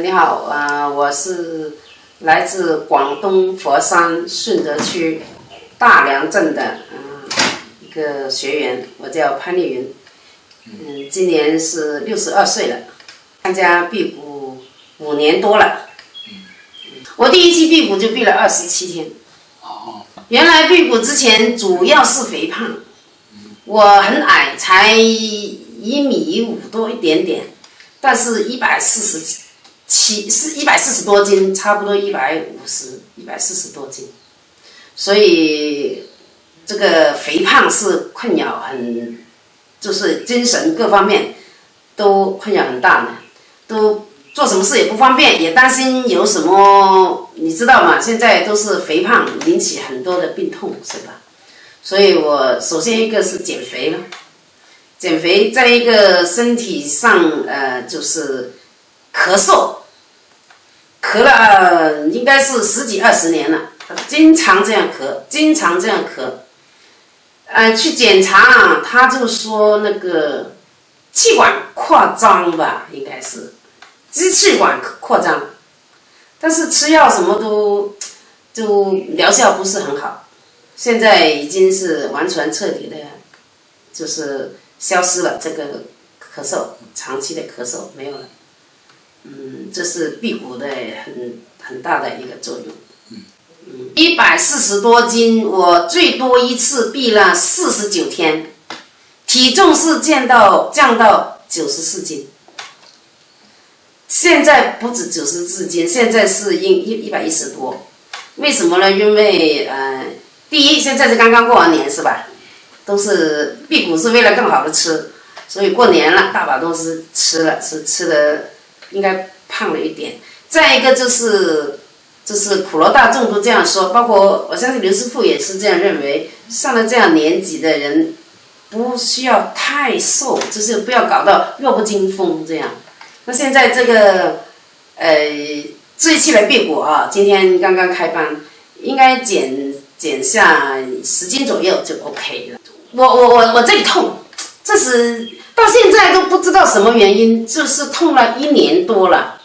你好，我是来自广东佛山顺德区大良镇的一个学员，我叫潘丽云，今年是62岁了，参加辟谷5年多了，我第一期辟谷就辟了27天。原来辟谷之前主要是肥胖，我很矮，才1.5米多一点点，但是140多斤，差不多140多斤，所以这个肥胖是困扰就是精神各方面都困扰很大的，都做什么事也不方便，也担心有什么，你知道吗？现在都是肥胖引起很多的病痛，是吧？所以我首先一个是减肥了，减肥，在一个身体上就是咳嗽，咳了应该是10几20年了，经常这样咳。去检查，他就说那个气管扩张吧，应该是支气管扩张，但是吃药什么就疗效不是很好，现在已经是完全彻底的，就是消失了，这个咳嗽，长期的咳嗽没有了。这是辟谷的很大的一个作用。140多斤，我最多一次辟了49天，体重是降到94斤。现在不止94斤，现在是110多。为什么呢？因为第一，现在是刚刚过完年是吧？都是辟谷是为了更好的吃，所以过年了，大把都是吃了，是吃的应该胖了一点。再一个就是普罗大众都这样说，包括我相信刘师傅也是这样认为，上了这样年纪的人不需要太瘦，就是不要搞到弱不禁风这样。那现在这个这一期来辟谷啊，今天刚刚开班，应该减下10斤左右就 OK 了。我这里痛，这是到现在都不知道什么原因，就是痛了1年多了。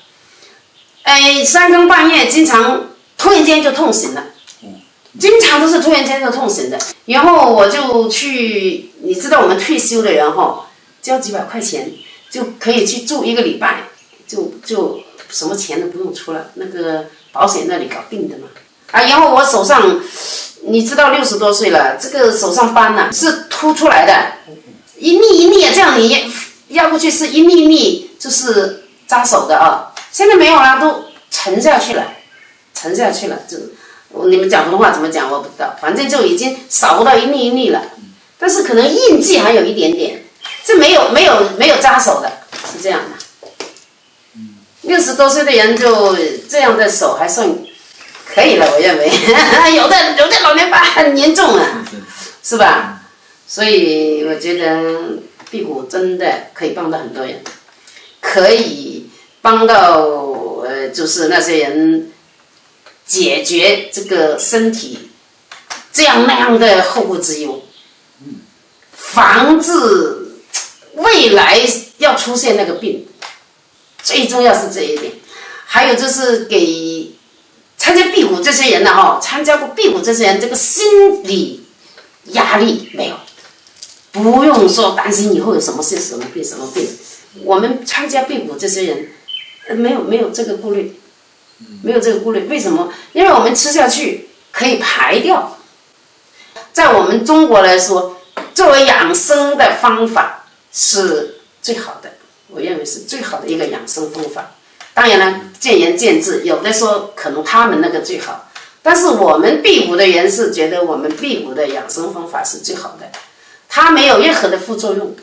3更半夜经常突然间就痛醒了，经常都是突然间就痛醒的。然后我就去，你知道我们退休的人交几百块钱就可以去住1个礼拜，就什么钱都不用出了，那个保险那里搞定的嘛。然后我手上，你知道60多岁了，这个手上斑呢是凸出来的，一粒这样你压过去是一粒，就是扎手的啊。现在没有了，都沉下去了，就你们讲普通话怎么讲我不知道，反正就已经少不到一粒了，但是可能印记还有一点点，这没有扎手的，是这样的。60多岁的人就这样的手还算可以了，我认为有的老年斑很严重啊，是吧？所以我觉得辟谷真的可以帮到很多人，可以帮到就是那些人解决这个身体这样那样的后顾之忧，防治未来要出现那个病，最重要是这一点。还有就是给参加辟谷这些人参加过辟谷这些人，这个心理压力没有，不用说担心以后有什么事什么病。我们参加辟谷这些人没有这个顾虑，为什么？因为我们吃下去可以排掉。在我们中国来说，作为养生的方法是最好的，我认为是最好的一个养生方法。当然了，见仁见智，有的说可能他们那个最好，但是我们辟谷的人是觉得我们辟谷的养生方法是最好的，它没有任何的副作用。